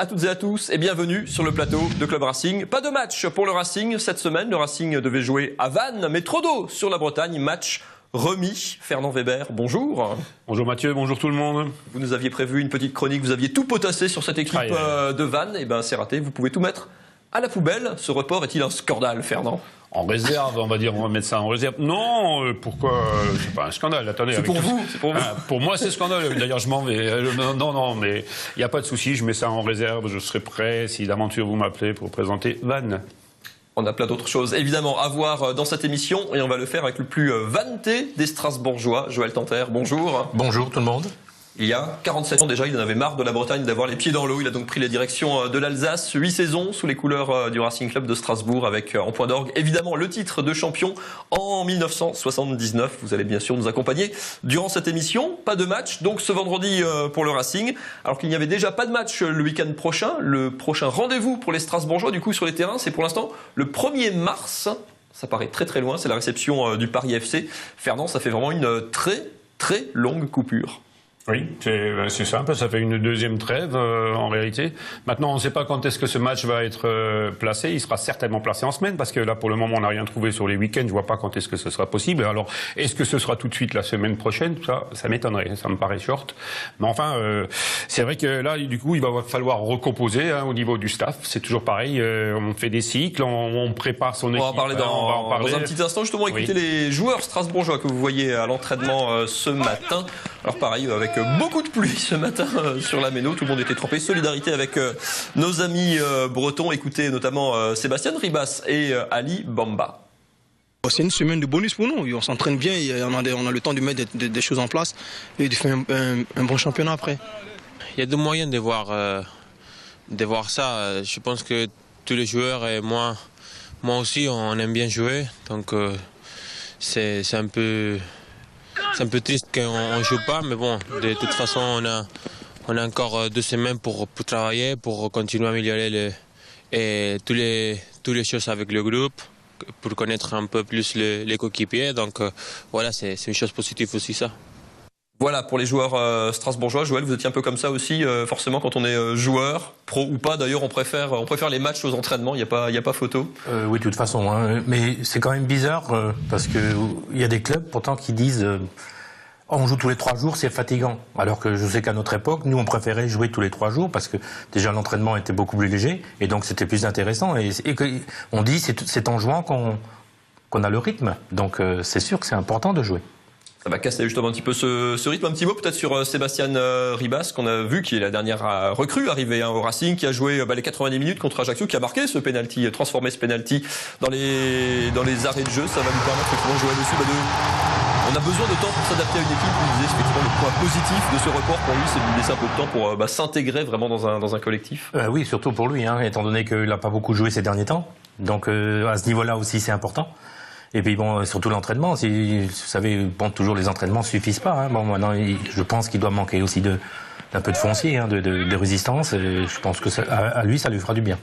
à toutes et à tous et bienvenue sur le plateau de Club Racing. Pas de match pour le Racing cette semaine. Le Racing devait jouer à Vannes, mais trop d'eau sur la Bretagne. Match remis. Fernand Weber, bonjour. Bonjour Mathieu, bonjour tout le monde. Vous nous aviez prévu une petite chronique, vous aviez tout potassé sur cette équipe de Vannes. Et ben c'est raté, vous pouvez tout mettre à la poubelle. Ce report est-il un scandale, Fernand? En réserve, on va dire, on va mettre ça en réserve. Non, pourquoi? C'est pas un scandale, attendez. C'est pour vous, c'est pour vous. Pour moi, c'est scandale. D'ailleurs, je m'en vais. Non, mais il n'y a pas de souci, je mets ça en réserve. Je serai prêt, si d'aventure vous m'appelez, pour présenter Vannes. On a plein d'autres choses, évidemment, à voir dans cette émission. Et on va le faire avec le plus vanneté des Strasbourgeois. Joël Tanter, bonjour. Bonjour tout le monde. Il y a 47 ans déjà, il en avait marre de la Bretagne, d'avoir les pieds dans l'eau. Il a donc pris la direction de l'Alsace. 8 saisons sous les couleurs du Racing Club de Strasbourg avec en point d'orgue, évidemment, le titre de champion en 1979. Vous allez bien sûr nous accompagner durant cette émission. Pas de match, donc ce vendredi pour le Racing. Alors qu'il n'y avait déjà pas de match le week-end prochain. Le prochain rendez-vous pour les Strasbourgeois, du coup, sur les terrains, c'est pour l'instant le 1er mars. Ça paraît très très loin, c'est la réception du Paris FC. Fernand, ça fait vraiment une très longue coupure. Oui, c'est simple, ça fait une deuxième trêve en réalité. Maintenant, on ne sait pas quand est-ce que ce match va être placé. Il sera certainement placé en semaine parce que là, pour le moment, on n'a rien trouvé sur les week-ends. Je vois pas quand est-ce que ce sera possible. Alors, est-ce que ce sera tout de suite la semaine prochaine? Ça m'étonnerait. Ça me paraît short. Mais enfin, c'est vrai que là, du coup, il va falloir recomposer au niveau du staff. C'est toujours pareil. On fait des cycles, on prépare son équipe. On va en parler dans un petit instant. Justement, écoutez les joueurs strasbourgeois que vous voyez à l'entraînement ce matin. Alors pareil, avec beaucoup de pluie ce matin sur la Méno, tout le monde était trempé. Solidarité avec nos amis bretons. Écoutez notamment Sébastien Ribas et Ali Bamba. C'est une semaine de bonus pour nous. On s'entraîne bien, on a le temps de mettre des choses en place et de faire un bon championnat après. Il y a deux moyens de voir ça. Je pense que tous les joueurs et moi aussi, on aime bien jouer. Donc c'est un peu triste qu'on ne joue pas, mais bon, de toute façon, on a encore 2 semaines pour travailler, pour continuer à améliorer toutes les choses avec le groupe, pour connaître un peu plus les coéquipiers. Donc voilà, c'est une chose positive aussi ça. Voilà, pour les joueurs strasbourgeois, Joël, vous étiez un peu comme ça aussi, forcément, quand on est joueur, pro ou pas. D'ailleurs, on préfère les matchs aux entraînements, il n'y a pas photo. Oui, de toute façon, hein. Mais c'est quand même bizarre, parce qu'il y a des clubs, pourtant, qui disent on joue tous les 3 jours, c'est fatigant. Alors que je sais qu'à notre époque, nous, on préférait jouer tous les 3 jours, parce que déjà, l'entraînement était beaucoup plus léger, et donc c'était plus intéressant. Et on dit c'est en jouant qu'on a le rythme. Donc c'est sûr que c'est important de jouer. Ça va casser justement un petit peu ce rythme. Un petit mot peut-être sur Sébastien Ribas, qu'on a vu, qui est la dernière recrue arrivée au Racing, qui a joué les 90 minutes contre Ajaccio, qui a marqué ce penalty, transformé ce penalty dans les arrêts de jeu. Ça va lui permettre effectivement de jouer dessus. On a besoin de temps pour s'adapter à une équipe. Vous disiez effectivement le point positif de ce report pour lui, c'est de lui laisser un peu de temps pour s'intégrer vraiment dans un collectif. Oui, surtout pour lui, étant donné qu'il n'a pas beaucoup joué ces derniers temps. Donc à ce niveau-là aussi, c'est important. Et puis bon, surtout l'entraînement. Vous savez, bon, toujours les entraînements suffisent pas. Bon, maintenant, je pense qu'il doit manquer aussi d'un peu de foncier, de résistance. Et je pense que à lui, ça lui fera du bien.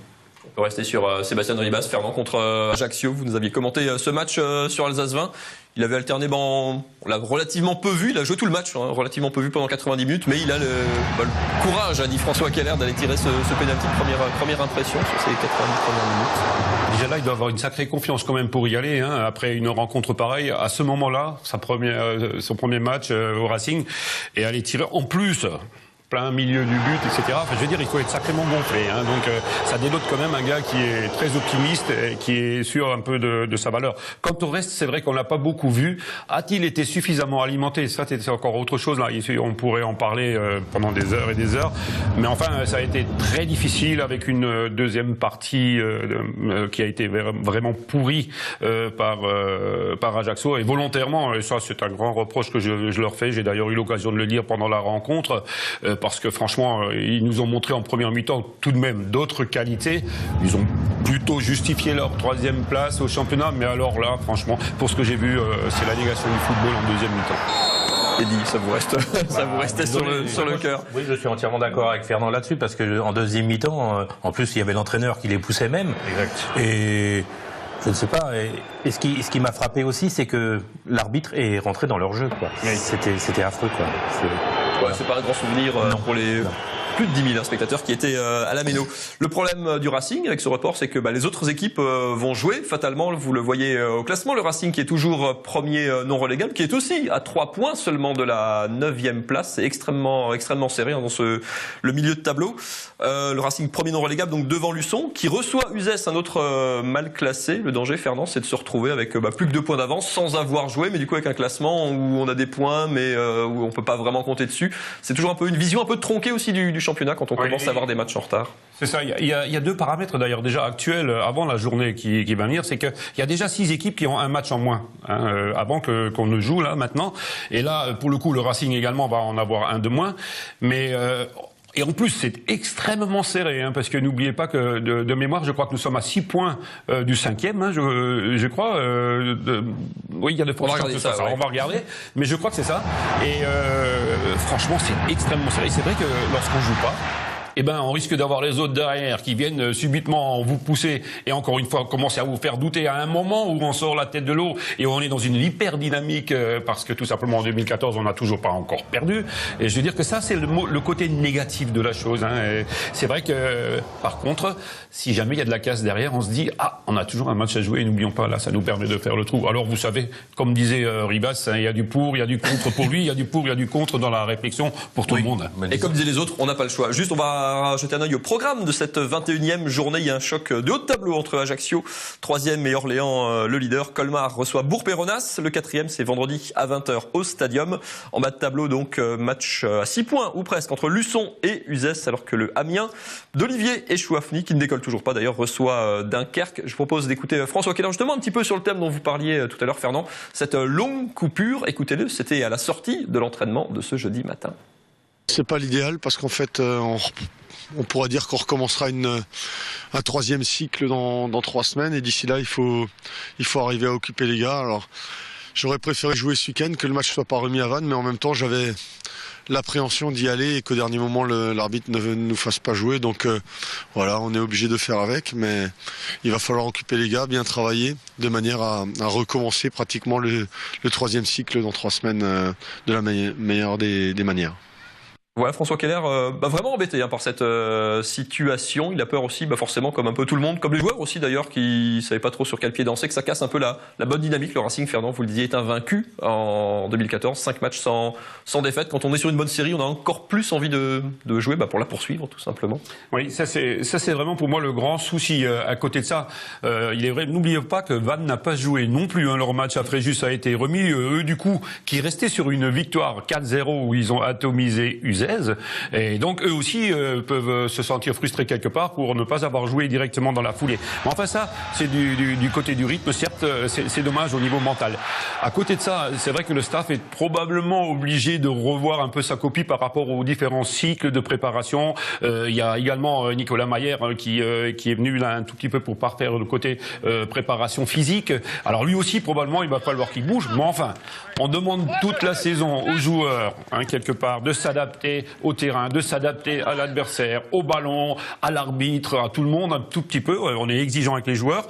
On peut rester sur Sébastien Ribas, Fernand contre Ajaccio. Vous nous aviez commenté ce match sur Alsace 20. Il avait alterné, on l'a relativement peu vu, il a joué tout le match, relativement peu vu pendant 90 minutes, mais il a le courage, a dit François Keller, d'aller tirer ce pénalty de première impression sur ces 90 premières minutes. Déjà là, il doit avoir une sacrée confiance quand même pour y aller, après une rencontre pareille, à ce moment-là, son premier match au Racing, et aller tirer en plus plein milieu du but, etc. Enfin, je veux dire, il faut être sacrément gonflé. Donc, ça dénote quand même un gars qui est très optimiste et qui est sûr un peu de sa valeur. Quant au reste, c'est vrai qu'on l'a pas beaucoup vu. A-t-il été suffisamment alimenté? Ça, c'est encore autre chose. Là, on pourrait en parler pendant des heures et des heures. Mais enfin, ça a été très difficile avec une deuxième partie qui a été vraiment pourrie par Ajaccio, et volontairement. Et ça, c'est un grand reproche que je leur fais. J'ai d'ailleurs eu l'occasion de le dire pendant la rencontre. Parce que franchement, ils nous ont montré en première mi-temps tout de même d'autres qualités. Ils ont plutôt justifié leur 3e place au championnat, mais alors là, franchement, pour ce que j'ai vu, c'est la négation du football en deuxième mi-temps. Et dit, ça vous restait sur le cœur. Oui, je suis entièrement d'accord avec Fernand là-dessus, parce que en deuxième mi-temps, en plus, il y avait l'entraîneur qui les poussait même. Exact. Et je ne sais pas. Et ce qui m'a frappé aussi, c'est que l'arbitre est rentré dans leur jeu, quoi. Oui. C'était affreux, quoi. Ouais, c'est pas un grand souvenir pour les... plus de 10 000 spectateurs qui étaient à la Méno. Le problème du Racing avec ce report, c'est que les autres équipes vont jouer fatalement. Vous le voyez au classement, le Racing qui est toujours premier non relégable, qui est aussi à 3 points seulement de la 9e place. C'est extrêmement serré dans le milieu de tableau. Le Racing premier non relégable, donc devant Luçon, qui reçoit Uzès, un autre mal classé. Le danger, Fernand, c'est de se retrouver avec plus que 2 points d'avance sans avoir joué, mais du coup avec un classement où on a des points, mais où on peut pas vraiment compter dessus. C'est toujours un peu une vision un peu tronquée aussi du championnat quand on commence à avoir des matchs en retard. C'est ça, il y a 2 paramètres d'ailleurs déjà actuels avant la journée qui va venir, c'est qu'il y a déjà 6 équipes qui ont un match en moins avant qu'on ne joue là maintenant. Et là, pour le coup, le Racing également va en avoir un de moins, mais et en plus, c'est extrêmement serré, parce que n'oubliez pas que, de mémoire, je crois que nous sommes à 6 points du 5e, je crois. Oui, il y a de fortes chances que ça. On va regarder, mais je crois que c'est ça. Et franchement, c'est extrêmement serré. C'est vrai que lorsqu'on joue pas, on risque d'avoir les autres derrière qui viennent subitement vous pousser et encore une fois commencer à vous faire douter à un moment où on sort la tête de l'eau et on est dans une hyper dynamique parce que tout simplement en 2014 on n'a toujours pas encore perdu. Et je veux dire que ça c'est le côté négatif de la chose. C'est vrai que par contre, si jamais il y a de la casse derrière, on se dit on a toujours un match à jouer et n'oublions pas là, ça nous permet de faire le trou. Alors vous savez, comme disait Ribas, il y a du pour, il y a du contre pour lui, il y a du pour, il y a du contre dans la réflexion pour tout le monde. Et comme disaient les autres, on n'a pas le choix. Juste on va jeter un œil au programme de cette 21e journée. Il y a un choc de haut de tableau entre Ajaccio, 3e, et Orléans, le leader. Colmar reçoit Bourg-Péronas. Le 4e, c'est vendredi à 20h au Stadium. En bas de tableau, donc, match à 6 points ou presque entre Luçon et Uzès, alors que le Amiens d'Olivier et Chouafny, qui ne décolle toujours pas d'ailleurs, reçoit Dunkerque. Je propose d'écouter François Keller, justement, un petit peu sur le thème dont vous parliez tout à l'heure, Fernand. Cette longue coupure, écoutez-le, c'était à la sortie de l'entraînement de ce jeudi matin. C'est pas l'idéal parce qu'en fait, on pourra dire qu'on recommencera un 3e cycle dans 3 semaines et d'ici là, il faut arriver à occuper les gars. Alors, j'aurais préféré jouer ce week-end, que le match soit pas remis à Vannes, mais en même temps, j'avais l'appréhension d'y aller et qu'au dernier moment, l'arbitre ne nous fasse pas jouer. Donc voilà, on est obligé de faire avec, mais il va falloir occuper les gars, bien travailler, de manière à recommencer pratiquement le 3e cycle dans 3 semaines de la meilleure des manières. Ouais, François Keller, vraiment embêté par cette situation. Il a peur aussi, forcément, comme un peu tout le monde, comme les joueurs aussi d'ailleurs, qui savaient pas trop sur quel pied danser, que ça casse un peu la bonne dynamique. Le Racing, Fernand, vous le disiez, est invaincu en 2014, 5 matchs sans défaite. Quand on est sur une bonne série, on a encore plus envie de jouer pour la poursuivre, tout simplement. Oui, ça c'est vraiment pour moi le grand souci. À côté de ça, il est vrai, n'oubliez pas que Vannes n'a pas joué non plus. Leur match à Fréjus a été remis. Eux, du coup, qui restaient sur une victoire 4-0 où ils ont atomisé Uzès. Et donc eux aussi peuvent se sentir frustrés quelque part pour ne pas avoir joué directement dans la foulée. Mais enfin ça, c'est du côté du rythme, certes, c'est dommage au niveau mental. À côté de ça, c'est vrai que le staff est probablement obligé de revoir un peu sa copie par rapport aux différents cycles de préparation. Il y a également Nicolas Mayer qui est venu là un tout petit peu pour parfaire le côté préparation physique. Alors lui aussi, probablement, il va falloir qu'il bouge. Mais enfin, on demande toute la saison aux joueurs, quelque part, de s'adapter au terrain, de s'adapter à l'adversaire, au ballon, à l'arbitre, à tout le monde un tout petit peu. On est exigeant avec les joueurs.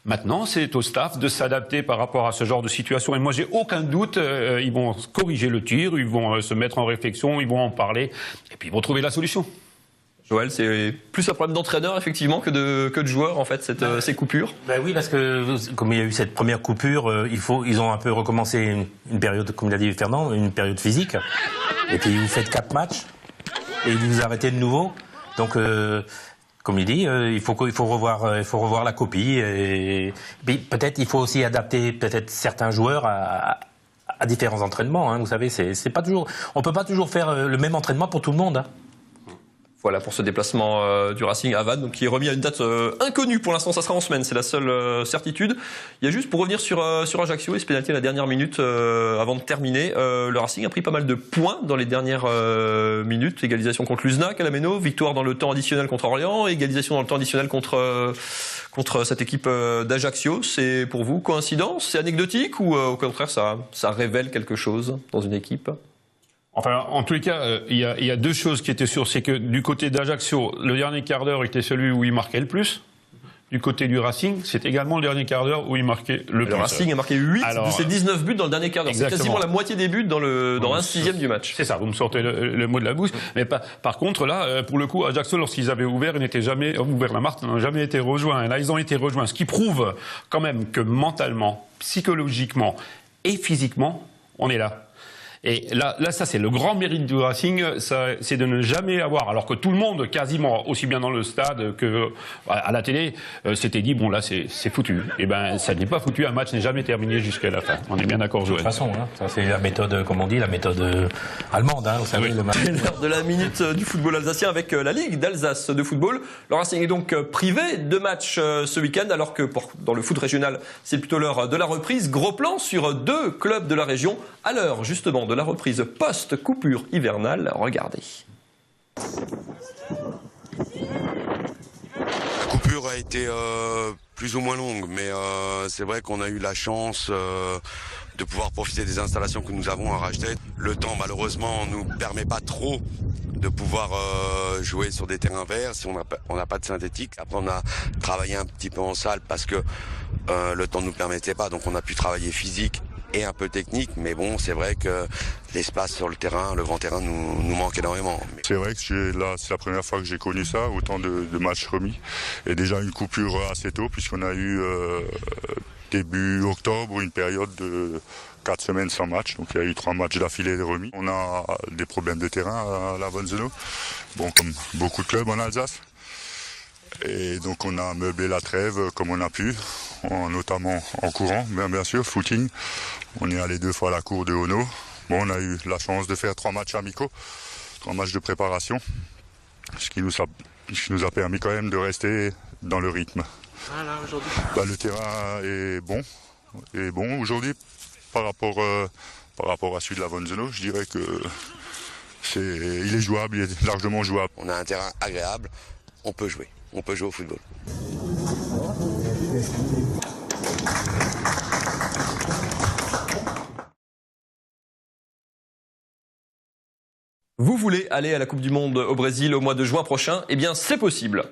Maintenant, c'est au staff de s'adapter par rapport à ce genre de situation. Et moi, j'ai aucun doute, ils vont corriger le tir, ils vont se mettre en réflexion, ils vont en parler, et puis ils vont trouver la solution. Joël, c'est plus un problème d'entraîneur effectivement que de joueurs en fait ces coupures. Oui, parce que comme il y a eu cette première coupure, ils ont un peu recommencé une période, comme l'a dit Fernand, une période physique. Et puis vous faites 4 matchs et vous vous arrêtez de nouveau. Donc comme il dit, il faut revoir la copie. Et puis peut-être il faut aussi adapter certains joueurs à différents entraînements. Vous savez, c'est pas toujours. On peut pas toujours faire le même entraînement pour tout le monde. Voilà pour ce déplacement du Racing à Vannes, donc qui est remis à une date inconnue. Pour l'instant, ça sera en semaine, c'est la seule certitude. Il y a juste pour revenir sur Ajaccio, et ce pénalty à la dernière minute avant de terminer. Le Racing a pris pas mal de points dans les dernières minutes. Égalisation contre l'Uznac à la Méno, victoire dans le temps additionnel contre Orléans, égalisation dans le temps additionnel contre cette équipe d'Ajaccio. C'est pour vous coïncidence, c'est anecdotique ou au contraire ça révèle quelque chose dans une équipe? Enfin, en tous les cas, il y a 2 choses qui étaient sûres. C'est que du côté d'Ajaccio, le dernier quart d'heure était celui où il marquait le plus. du côté du Racing, c'est également le dernier quart d'heure où il marquait le plus. Le Racing a marqué 8 de ses 19 buts dans le dernier quart d'heure. C'est quasiment la moitié des buts dans un sixième du match. C'est ça, vous me sortez le mot de la bouche. Mais par contre, là, pour le coup, Ajaccio, lorsqu'ils avaient ouvert, ils n'étaient jamais ouvert la marque, n'ont jamais été rejoints. Et là, ils ont été rejoints. Ce qui prouve quand même que mentalement, psychologiquement et physiquement, on est là. Et là, ça c'est le grand mérite du Racing, c'est de ne jamais avoir, alors que tout le monde, quasiment, aussi bien dans le stade que à la télé, s'était dit bon là c'est foutu. Et ben ça n'est pas foutu, un match n'est jamais terminé jusqu'à la fin. On est bien d'accord, Joël. De toute façon, hein, ça c'est la méthode, comme on dit, la méthode allemande. Hein, vous savez, oui. C'est l'heure de la minute du football alsacien avec la Ligue d'Alsace de football. Le Racing est donc privé de matchs ce week-end, alors que dans le foot régional, c'est plutôt l'heure de la reprise. Gros plan sur 2 clubs de la région à l'heure justement de la reprise post-coupure hivernale. Regardez. La coupure a été plus ou moins longue, mais c'est vrai qu'on a eu la chance de pouvoir profiter des installations que nous avons à Rastedt. Le temps, malheureusement, ne nous permet pas trop de pouvoir jouer sur des terrains verts si on n'a pas de synthétique. Après, on a travaillé un petit peu en salle parce que le temps ne nous permettait pas, donc on a pu travailler physique et un peu technique, mais bon, c'est vrai que l'espace sur le terrain, le grand terrain nous manque énormément. C'est vrai que là, c'est la première fois que j'ai connu ça, autant de matchs remis. Et déjà une coupure assez tôt, puisqu'on a eu début octobre une période de 4 semaines sans match. Donc il y a eu 3 matchs d'affilée de remis. On a des problèmes de terrain à la Wonsenau, bon, comme beaucoup de clubs en Alsace. Et donc on a meublé la trêve comme on a pu, notamment en courant, bien sûr, footing. On est allé 2 fois à la cour de Ono. Bon, on a eu la chance de faire 3 matchs amicaux, 3 matchs de préparation, ce qui nous a permis quand même de rester dans le rythme. Voilà, aujourd'hui. Le terrain est bon aujourd'hui par rapport à celui de la Wonsenau. Je dirais que il est jouable, il est largement jouable. On a un terrain agréable, on peut jouer au football. Vous voulez aller à la Coupe du Monde au Brésil au mois de juin prochain? Eh bien, c'est possible.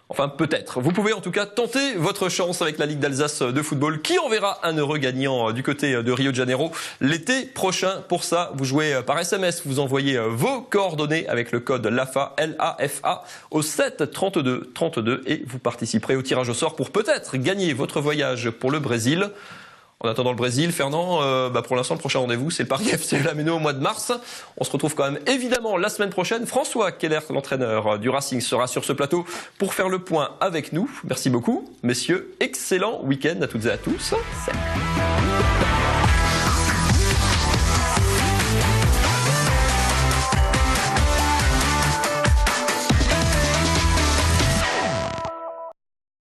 Enfin, peut-être. Vous pouvez en tout cas tenter votre chance avec la Ligue d'Alsace de football qui enverra un heureux gagnant du côté de Rio de Janeiro l'été prochain. Pour ça, vous jouez par SMS, vous envoyez vos coordonnées avec le code LAFA, L-A-F-A, au 7 32 32 et vous participerez au tirage au sort pour peut-être gagner votre voyage pour le Brésil. En attendant le Brésil, Fernand, pour l'instant, le prochain rendez-vous, c'est Paris FC Lameno au mois de mars. On se retrouve quand même évidemment la semaine prochaine. François Keller, l'entraîneur du Racing, sera sur ce plateau pour faire le point avec nous. Merci beaucoup, messieurs. Excellent week-end à toutes et à tous. Salut.